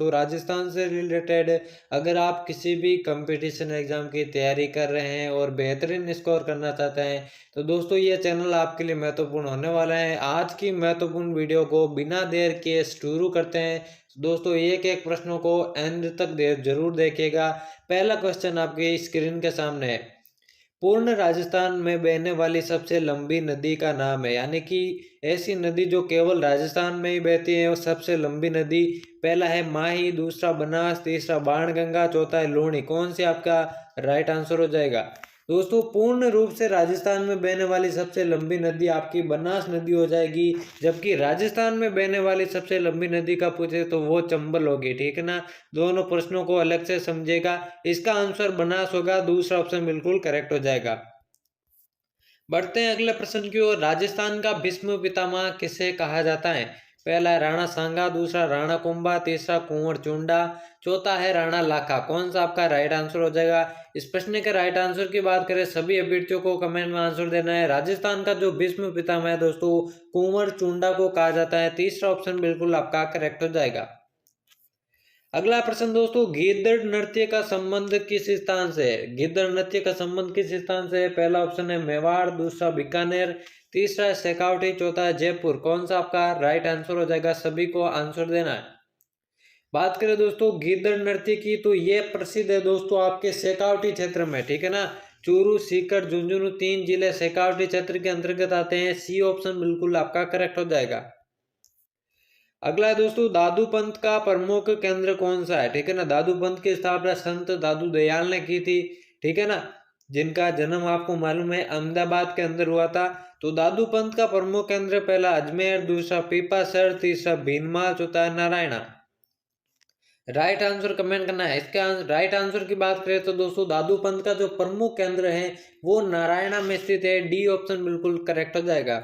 तो राजस्थान से रिलेटेड अगर आप किसी भी कंपटीशन एग्जाम की तैयारी कर रहे हैं और बेहतरीन स्कोर करना चाहते हैं तो दोस्तों ये चैनल आपके लिए महत्वपूर्ण होने वाला है। आज की महत्वपूर्ण वीडियो को बिना देर के शुरू करते हैं। दोस्तों एक एक प्रश्नों को एंड तक जरूर देखिएगा। पहला क्वेश्चन आपकी स्क्रीन के सामने है। पूर्ण राजस्थान में बहने वाली सबसे लंबी नदी का नाम है, यानी कि ऐसी नदी जो केवल राजस्थान में ही बहती है वो सबसे लंबी नदी। पहला है माही, दूसरा बनास, तीसरा बाणगंगा, चौथा है लूणी। कौन सी आपका राइट आंसर हो जाएगा? दोस्तों पूर्ण रूप से राजस्थान में बहने वाली सबसे लंबी नदी आपकी बनास नदी हो जाएगी, जबकि राजस्थान में बहने वाली सबसे लंबी नदी का पूछे तो वो चंबल होगी। ठीक है ना, दोनों प्रश्नों को अलग से समझेगा। इसका आंसर बनास होगा, दूसरा ऑप्शन बिल्कुल करेक्ट हो जाएगा। बढ़ते हैं अगले प्रश्न की ओर। राजस्थान का भीष्म पितामह किसे कहा जाता है? पहला है राणा सांगा, दूसरा राणा कुंभा, तीसरा कुंवर चुंडा, चौथा है राणा लाखा। कौन सा आपका राइट आंसर हो जाएगा? इस प्रश्न के राइट आंसर की बात करें सभी अभ्यर्थियों को कमेंट में आंसर देना है। राजस्थान का जो भीष्म पितामह है दोस्तों कुंवर चुंडा को कहा जाता है। तीसरा ऑप्शन बिल्कुल आपका करेक्ट हो जाएगा। अगला प्रश्न दोस्तों, गीदड़ नृत्य का संबंध किस स्थान से है? गीदड़ नृत्य का संबंध किस स्थान से है? पहला ऑप्शन है मेवाड़, दूसरा बीकानेर, तीसरा है शेखावटी, चौथा है जयपुर। कौन सा आपका राइट आंसर हो जाएगा? सभी को आंसर देना है। बात करें दोस्तों गीदड़ नृत्य की तो ये प्रसिद्ध है दोस्तों आपके शेखावटी क्षेत्र में। ठीक है ना, चूरू, सीकर, झुंझुनू तीन जिले शेखावटी क्षेत्र के अंतर्गत आते हैं। सी ऑप्शन बिल्कुल आपका करेक्ट हो जाएगा। अगला है दोस्तों, दादू पंथ का प्रमुख केंद्र कौन सा है? ठीक है ना, दादू पंथ की स्थापना संत दादू दयाल ने की थी। ठीक है ना, जिनका जन्म आपको मालूम है अहमदाबाद के अंदर हुआ था। तो दादू पंथ का प्रमुख केंद्र पहला अजमेर, दूसरा पीपासर, तीसरा भीनमाल, चौथा है नारायणा। राइट आंसर कमेंट करना है। इसका राइट आंसर की बात करें तो दोस्तों दादू पंथ का जो प्रमुख केंद्र है वो नारायणा में स्थित है। डी ऑप्शन बिल्कुल करेक्ट हो जाएगा।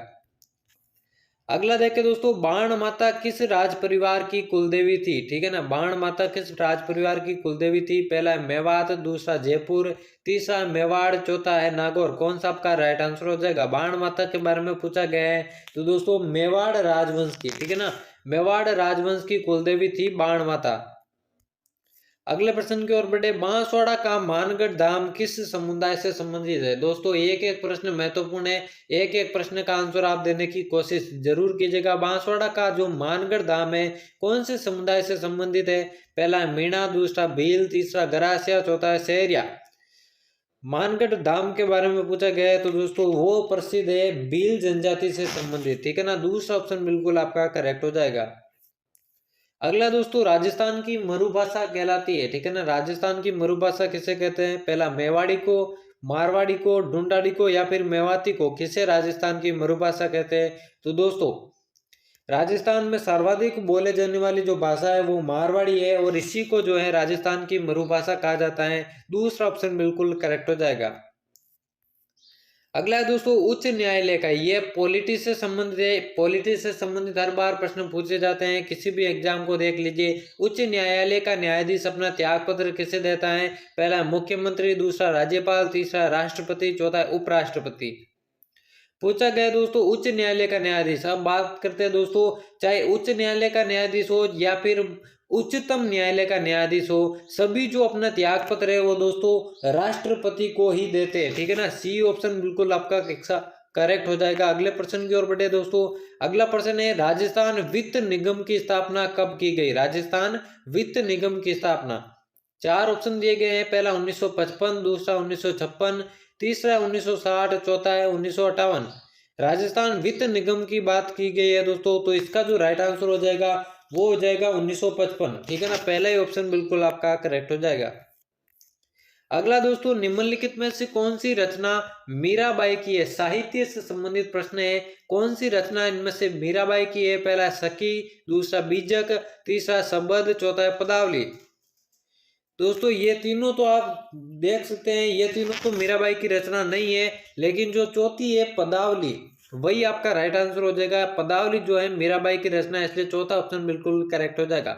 अगला देखें दोस्तों, बाण माता किस राज परिवार की कुलदेवी थी? ठीक है ना, बाण माता किस राज परिवार की कुलदेवी थी? पहला है मेवात, दूसरा जयपुर, तीसरा है मेवाड़, चौथा है नागौर। कौन सा आपका राइट आंसर हो जाएगा? बाण माता के बारे में पूछा गया है तो दोस्तों मेवाड़ राजवंश की, ठीक है ना, मेवाड़ राजवंश की कुलदेवी थी बाण माता। अगले प्रश्न की ओर बढ़े। बांसवाड़ा का मानगढ़ धाम किस समुदाय से संबंधित है? दोस्तों एक एक प्रश्न महत्वपूर्ण है, एक एक प्रश्न का आंसर आप देने की कोशिश जरूर कीजिएगा। बांसवाड़ा का जो मानगढ़ धाम है कौन से समुदाय से संबंधित है? पहला है मीणा, दूसरा भील, तीसरा गरासिया, चौथा है सहरिया। मानगढ़ धाम के बारे में पूछा गया है तो दोस्तों वो प्रसिद्ध है भील जनजाति से संबंधित। ठीक है ना, दूसरा ऑप्शन बिल्कुल आपका करेक्ट हो जाएगा। अगला दोस्तों, राजस्थान की मरुभाषा कहलाती है। ठीक है ना, राजस्थान की मरुभाषा किसे कहते हैं? पहला मेवाड़ी को, मारवाड़ी को, ढूंढाड़ी को या फिर मेवाती को किसे राजस्थान की मरुभाषा कहते हैं? तो दोस्तों राजस्थान में सर्वाधिक बोले जाने वाली जो भाषा है वो मारवाड़ी है और इसी को जो है राजस्थान की मरुभाषा कहा जाता है। दूसरा ऑप्शन बिल्कुल करेक्ट हो जाएगा। अगला है दोस्तों, उच्च न्यायालय का, ये पॉलिटी से संबंधित है। पॉलिटी से संबंधित हर बार प्रश्न पूछे जाते हैं, किसी भी एग्जाम को देख लीजिए। उच्च न्यायालय का न्यायाधीश अपना त्याग पत्र किसे देता है? पहला मुख्यमंत्री, दूसरा राज्यपाल, तीसरा राष्ट्रपति, चौथा उपराष्ट्रपति। पूछा गया दोस्तों उच्च न्यायालय का न्यायाधीश। अब बात करते हैं दोस्तों, चाहे उच्च न्यायालय का न्यायाधीश हो या फिर उच्चतम न्यायालय का न्यायाधीश हो, सभी जो अपना त्याग पत्र है वो दोस्तों राष्ट्रपति को ही देते हैं। ठीक है ना, सी ऑप्शन बिल्कुल आपका करेक्ट हो जाएगा। अगले प्रश्न की ओर बढ़े दोस्तों। अगला प्रश्न है, राजस्थान वित्त निगम की स्थापना कब की गई? राजस्थान वित्त निगम की स्थापना, चार ऑप्शन दिए गए हैं। पहला 1955, दूसरा 1956, तीसरा 1960, चौथा है 1958। राजस्थान वित्त निगम की बात की गई है दोस्तों तो इसका जो राइट आंसर हो जाएगा वो हो जाएगा 1955। ठीक है ना, पहला ही ऑप्शन बिल्कुल आपका करेक्ट हो जाएगा। अगला दोस्तों, निम्नलिखित में से कौन सी रचना मीराबाई की है? साहित्य से संबंधित प्रश्न है, कौन सी रचना इनमें से मीराबाई की है? पहला सखी, दूसरा बीजक, तीसरा सबद, चौथा है पदावली। दोस्तों ये तीनों तो आप देख सकते हैं, ये तीनों तो मीराबाई की रचना नहीं है, लेकिन जो चौथी है पदावली वही आपका राइट आंसर हो जाएगा। पदावली जो है मीराबाई की रचना है, इसलिए चौथा ऑप्शन बिल्कुल करेक्ट हो जाएगा।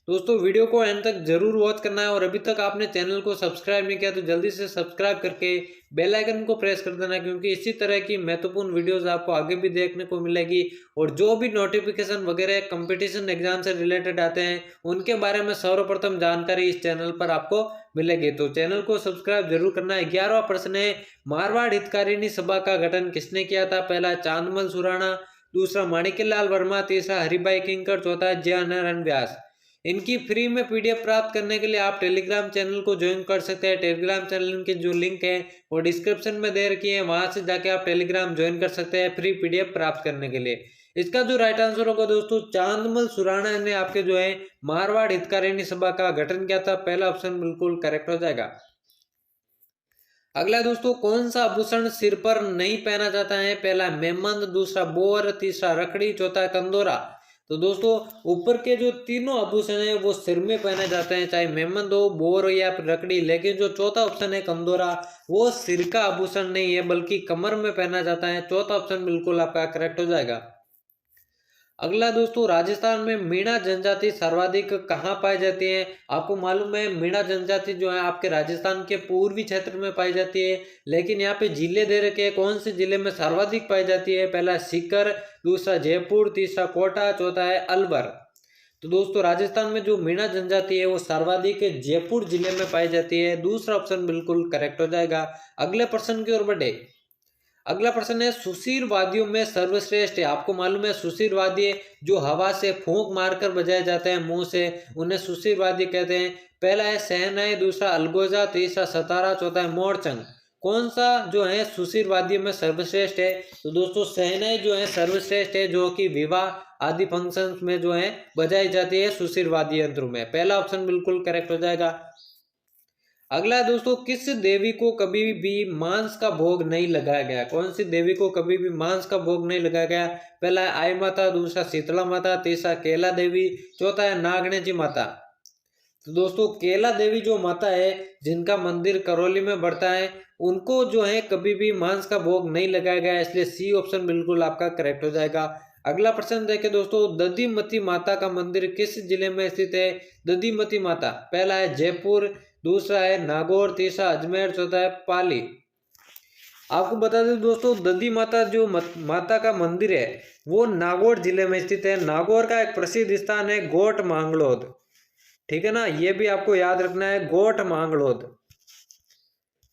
दोस्तों वीडियो को एंड तक जरूर वॉच करना है और अभी तक आपने चैनल को सब्सक्राइब नहीं किया तो जल्दी से सब्सक्राइब करके बेल आइकन को प्रेस कर देना, क्योंकि इसी तरह की महत्वपूर्ण वीडियोस आपको आगे भी देखने को मिलेगी। और जो भी नोटिफिकेशन वगैरह कंपटीशन एग्जाम से रिलेटेड आते हैं उनके बारे में सर्वप्रथम जानकारी इस चैनल पर आपको मिलेगी। तो चैनल को सब्सक्राइब जरूर करना है। 11वां प्रश्न है, मारवाड़ हितकारिणी सभा का गठन किसने किया था? पहला चांदमल सुराणा, दूसरा माणिक्यलाल वर्मा, तीसरा हरिभाई किंकर, चौथा जयनारायण व्यास। इनकी फ्री में पीडीएफ प्राप्त करने के लिए आप टेलीग्राम चैनल को ज्वाइन कर सकते हैं। टेलीग्राम चैनल की जो लिंक है वो डिस्क्रिप्शन में दे रखी है, वहां से जाके आप टेलीग्राम ज्वाइन कर सकते हैं फ्री पीडीएफ प्राप्त करने के लिए। इसका जो राइट आंसर होगा दोस्तों, चांदमल सुराणा ने आपके जो है मारवाड़ हितकारिणी सभा का गठन किया था। पहला ऑप्शन बिल्कुल करेक्ट हो जाएगा। अगला दोस्तों, कौन सा आभूषण सिर पर नहीं पहना जाता है? पहला मेमंद, दूसरा बोर, तीसरा रखड़ी, चौथा कंदोरा। तो दोस्तों ऊपर के जो तीनों आभूषण है वो सिर में पहने जाते हैं, चाहे मेमंद हो, बोर हो या फिर रखड़ी। लेकिन जो चौथा ऑप्शन है कंदोरा, वो सिर का आभूषण नहीं है बल्कि कमर में पहना जाता है। चौथा ऑप्शन बिल्कुल आपका करेक्ट हो जाएगा। अगला दोस्तों, राजस्थान में मीणा जनजाति सर्वाधिक कहाँ पाई जाती है? आपको मालूम है मीणा जनजाति जो है आपके राजस्थान के पूर्वी क्षेत्र में पाई जाती है, लेकिन यहाँ पे जिले दे रखे हैं, कौन से जिले में सर्वाधिक पाई जाती है? पहला सीकर, दूसरा जयपुर, तीसरा कोटा, चौथा है अलवर। तो दोस्तों राजस्थान में जो मीणा जनजाति है वो सर्वाधिक जयपुर जिले में पाई जाती है। दूसरा ऑप्शन बिल्कुल करेक्ट हो जाएगा। अगले प्रश्न की ओर बढ़े। अगला प्रश्न है, सुशीर वाद्यों में सर्वश्रेष्ठ है? आपको मालूम है सुशीर वाद्य जो हवा से फूंक मारकर बजाए जाते हैं मुंह से, उन्हें सुशीर वाद्य कहते हैं। पहला है शहनाई, दूसरा अलगोजा, तीसरा सतारा, चौथा है मोरचंग। कौन सा जो है सुशीर वाद्य में सर्वश्रेष्ठ है? तो दोस्तों शहनाई जो है सर्वश्रेष्ठ है, जो कि विवाह आदि फंक्शंस में जो है बजाई जाती है सुशीर वाद्य यंत्रों में। पहला ऑप्शन बिल्कुल करेक्ट हो जाएगा। अगला है दोस्तों, किस देवी को कभी भी मांस का भोग नहीं लगाया गया? कौन सी देवी को कभी भी मांस का भोग नहीं लगाया गया? पहला है आई माता, दूसरा शीतला माता, तीसरा केला देवी, चौथा है नागणेजी माता। तो दोस्तों केला देवी जो माता है जिनका मंदिर करौली में बढ़ता है, उनको जो है कभी भी मांस का भोग नहीं लगाया गया, इसलिए सी ऑप्शन बिल्कुल आपका करेक्ट हो जाएगा। अगला प्रश्न देखें दोस्तों, दधीमती माता का मंदिर किस जिले में स्थित है? दधीमती माता, पहला है जयपुर, दूसरा है नागौर, तीसरा अजमेर, चौथा है पाली। आपको बता दें दोस्तों, दधी माता जो माता का मंदिर है वो नागौर जिले में स्थित है। नागौर का एक प्रसिद्ध स्थान है गोट मांगलोद, ठीक है ना, ये भी आपको याद रखना है। गोट मांगलोद,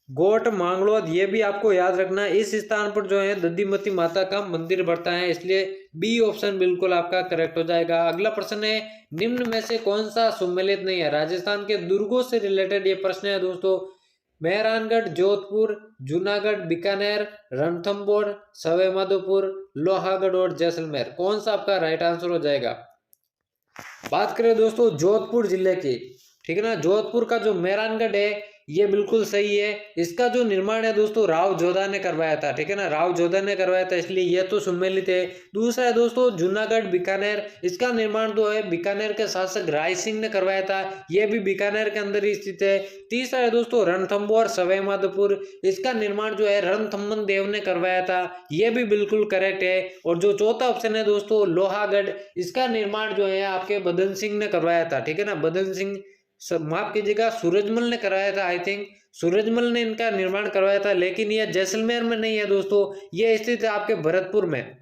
गोट मांगलोद ये भी आपको याद रखना है। इस स्थान पर जो है दधीमती माता का मंदिर बढ़ता है, इसलिए बी ऑप्शन बिल्कुल आपका करेक्ट हो जाएगा। अगला प्रश्न है, निम्न में से कौन सा सुमेलित नहीं है? राजस्थान के दुर्गों से रिलेटेड ये प्रश्न है दोस्तों। मेहरानगढ़, जोधपुर, जूनागढ़, बीकानेर, रणथंभौर, सवाई माधोपुर, लोहागढ़ और जैसलमेर। कौन सा आपका राइट आंसर हो जाएगा? बात करें दोस्तों जोधपुर जिले की, ठीक है ना, जोधपुर का जो मेहरानगढ़ है ये बिल्कुल सही है। इसका जो निर्माण है दोस्तों राव जोधा ने करवाया था, ठीक है ना, राव जोधा ने करवाया था, इसलिए यह तो सुमेलित है। दूसरा है दोस्तों जूनागढ़ बीकानेर, इसका निर्माण जो है बीकानेर के शासक राय सिंह ने करवाया था, यह भी बीकानेर के अंदर ही स्थित है। तीसरा है दोस्तों रणथंभौर सवाई माधोपुर, इसका निर्माण जो है रणथंभन देव ने करवाया था, यह भी बिल्कुल करेक्ट है। और जो चौथा ऑप्शन है दोस्तों लोहागढ़, इसका निर्माण जो है आपके बदन सिंह ने करवाया था, ठीक है ना, बदन सिंह, माफ कीजिएगा सूरजमल ने कराया था, आई थिंक सूरजमल ने इनका निर्माण करवाया था। लेकिन यह जैसलमेर में नहीं है दोस्तों, यह स्थित है आपके भरतपुर में,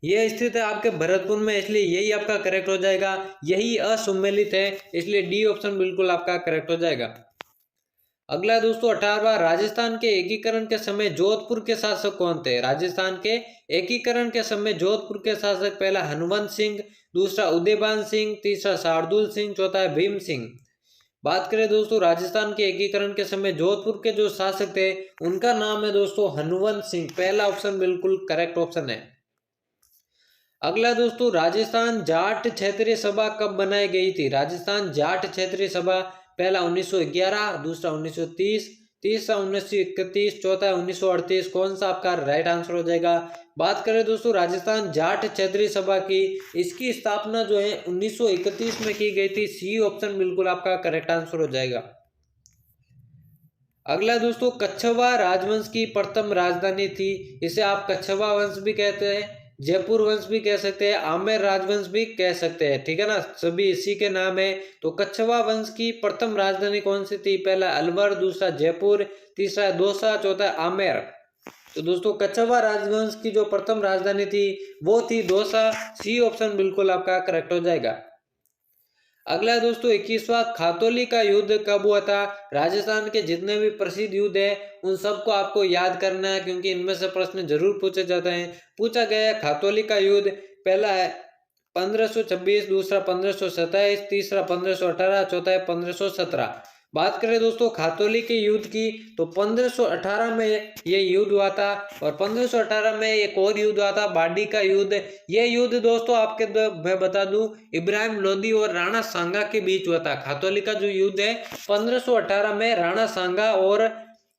यह स्थित है आपके भरतपुर में, इसलिए यही आपका करेक्ट हो जाएगा। यही असुमेलित है, इसलिए डी ऑप्शन बिल्कुल आपका करेक्ट हो जाएगा। अगला दोस्तों 18वां, राजस्थान के एकीकरण के समय जोधपुर के शासक कौन थे? राजस्थान के एकीकरण के समय जोधपुर के शासक, पहला हनुवंत सिंह, दूसरा उदयभान सिंह, तीसरा शार्दुल सिंह, चौथा है भीम सिंह। बात करें दोस्तों राजस्थान के एकीकरण के समय जोधपुर के जो शासक थे उनका नाम है दोस्तों हनुवंत सिंह। पहला ऑप्शन बिल्कुल करेक्ट ऑप्शन है। अगला दोस्तों, राजस्थान जाट क्षेत्रीय सभा कब बनाई गई थी? राजस्थान जाट क्षेत्रीय सभा, पहला 1911, दूसरा 1930, तीसरा 1931, चौथा 1938। कौन सा आपका राइट आंसर हो जाएगा? बात करें दोस्तों राजस्थान जाट क्षेत्रीय सभा की, इसकी स्थापना जो है 1931 में की गई थी। सी ऑप्शन बिल्कुल आपका करेक्ट आंसर हो जाएगा। अगला दोस्तों, कच्छवा राजवंश की प्रथम राजधानी थी, इसे आप कच्छवा वंश भी कहते हैं, जयपुर वंश भी कह सकते हैं, आमेर राजवंश भी कह सकते हैं, ठीक है ना, सभी इसी के नाम है। तो कछवा वंश की प्रथम राजधानी कौन सी थी? पहला अलवर, दूसरा जयपुर, तीसरा दौसा, चौथा आमेर। तो दोस्तों कछवा राजवंश की जो प्रथम राजधानी थी वो थी दौसा। सी ऑप्शन बिल्कुल आपका करेक्ट हो जाएगा। अगला है दोस्तों 21वां खातौली का युद्ध कब हुआ था? राजस्थान के जितने भी प्रसिद्ध युद्ध है उन सबको आपको याद करना है, क्योंकि इनमें से प्रश्न जरूर पूछे जाते हैं। पूछा गया है खातौली का युद्ध, पहला है 1526, दूसरा 1527, तीसरा 1518, चौथा है 1517। बात करें दोस्तों खातौली के युद्ध की तो 1518 में ये युद्ध हुआ था, और 1518 में एक और युद्ध हुआ था बाडी का युद्ध। ये युद्ध दोस्तों मैं बता दूं इब्राहिम लोदी और राणा सांगा के बीच हुआ था। खातौली का जो युद्ध है 1518 में राणा सांगा और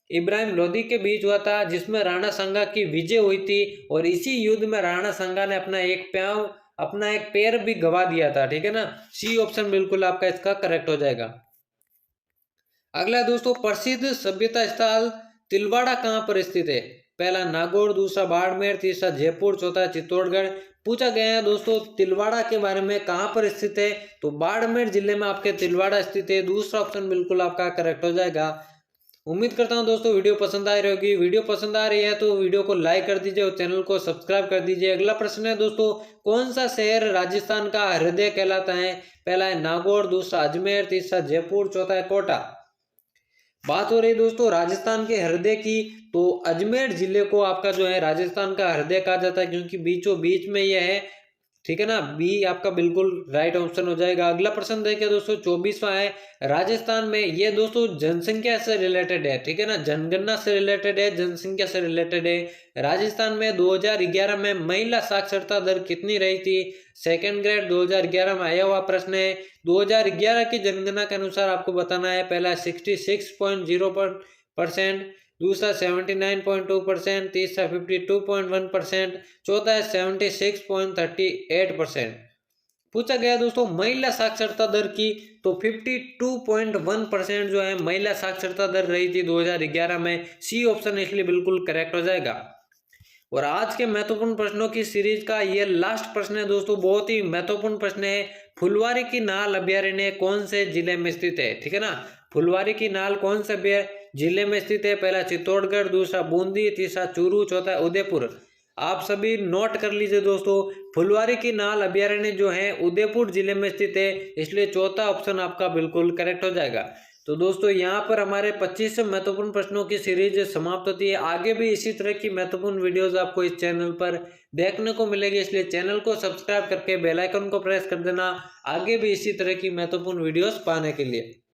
इब्राहिम लोदी के बीच हुआ था, जिसमें राणा सांगा की विजय हुई थी, और इसी युद्ध में राणा सांगा ने अपना एक पैर भी गवा दिया था, ठीक है ना। सी ऑप्शन बिल्कुल आपका इसका करेक्ट हो जाएगा। अगला दोस्तों प्रसिद्ध सभ्यता स्थल तिलवाड़ा कहाँ पर स्थित है? पहला नागौर, दूसरा बाड़मेर, तीसरा जयपुर, चौथा चित्तौड़गढ़। पूछा गया है दोस्तों तिलवाड़ा के बारे में कहाँ पर स्थित है, तो बाड़मेर जिले में आपके तिलवाड़ा स्थित है। दूसरा ऑप्शन बिल्कुल आपका करेक्ट हो जाएगा। उम्मीद करता हूं दोस्तों वीडियो पसंद आ रही होगी। वीडियो पसंद आ रही है तो वीडियो को लाइक कर दीजिए और चैनल को सब्सक्राइब कर दीजिए। अगला प्रश्न है दोस्तों कौन सा शहर राजस्थान का हृदय कहलाता है? पहला है नागौर, दूसरा अजमेर, तीसरा जयपुर, चौथा है कोटा। बात हो रही है दोस्तों राजस्थान के हृदय की, तो अजमेर जिले को आपका जो है राजस्थान का हृदय कहा जाता है, क्योंकि बीचों बीच में यह है, ठीक है ना। बी आपका बिल्कुल राइट ऑप्शन हो जाएगा। अगला प्रश्न देखिए दोस्तों 24वां है राजस्थान में, ये दोस्तों जनसंख्या से रिलेटेड है, ठीक है ना, जनगणना से रिलेटेड है, जनसंख्या से रिलेटेड है। राजस्थान में 2011 में महिला साक्षरता दर कितनी रही थी? सेकंड ग्रेड 2011 में आया हुआ प्रश्न है। 2011 की जनगणना के अनुसार आपको बताना है, पहला 66.0%, दूसरा 79.2%, तीसरा 52.1%, चौथा है 76.38%। पूछा गया दोस्तों महिला साक्षरता दर की, तो 52.1% जो है महिला साक्षरता दर रही थी 2011 में। सी ऑप्शन इसलिए बिल्कुल करेक्ट हो जाएगा। और आज के महत्वपूर्ण प्रश्नों की सीरीज का ये लास्ट प्रश्न है दोस्तों, बहुत ही महत्वपूर्ण प्रश्न है। फुलवारी की नाल अभ्यारण्य कौन से जिले में स्थित है? ठीक है ना, फुलवारी की नाल कौन से जिले में स्थित है? पहला चित्तौड़गढ़, दूसरा बूंदी, तीसरा चूरू, चौथा उदयपुर। आप सभी नोट कर लीजिए दोस्तों, फुलवारी की नाल अभ्यारण्य जो है उदयपुर जिले में स्थित है, इसलिए चौथा ऑप्शन आपका बिल्कुल करेक्ट हो जाएगा। तो दोस्तों यहाँ पर हमारे 25 महत्वपूर्ण प्रश्नों की सीरीज समाप्त होती है। आगे भी इसी तरह की महत्वपूर्ण वीडियोस आपको इस चैनल पर देखने को मिलेगी, इसलिए चैनल को सब्सक्राइब करके बेल आइकन को प्रेस कर देना आगे भी इसी तरह की महत्वपूर्ण वीडियोस पाने के लिए।